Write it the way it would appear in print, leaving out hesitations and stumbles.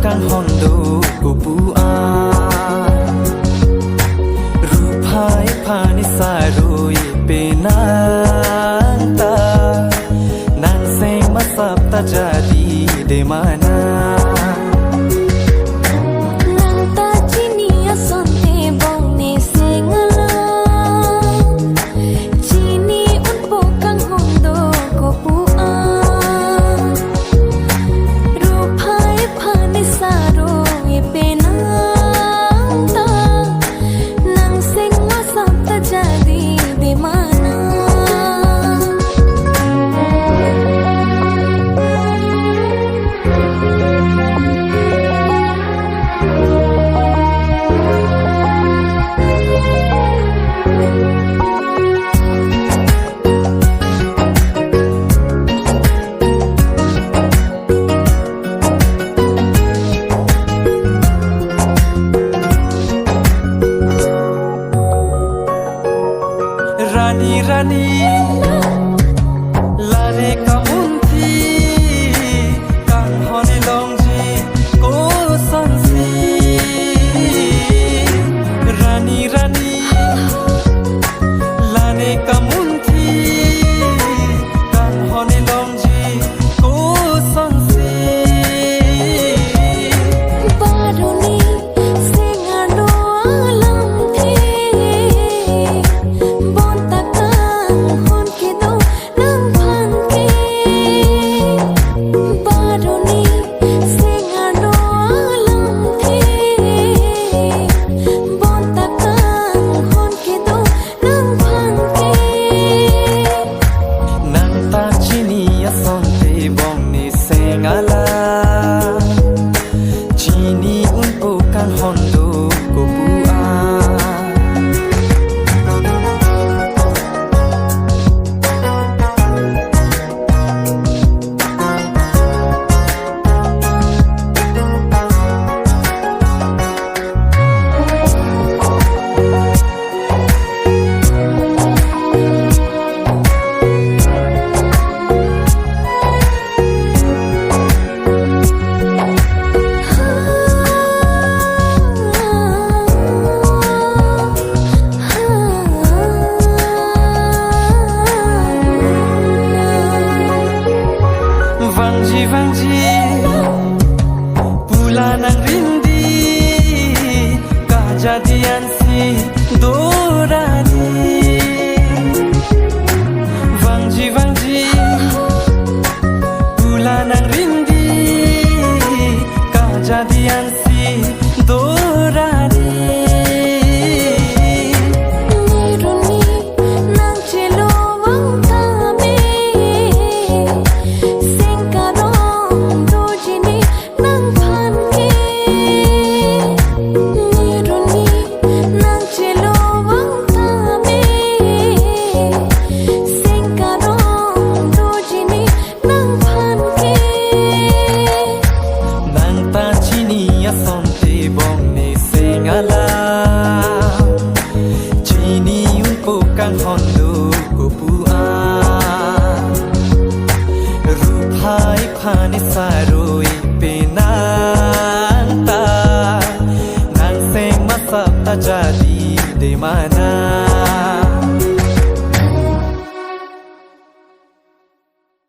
kang hondo kupua rupai pani saroi penanta nan seng masapta jadi de mana Rani Rani Lare kamunti Kang hone longji ko sansi Rani Rani Lare kamunti Kang hone longji ko sansi Baruni singano alam the Chini unpo kang hondo kupua Vangji vangji pulanang rindi kejadian si dorani Vangji vangji pulanang rindi kejadian si dorani Chini unpo kang hondo kupua rupai pani saroi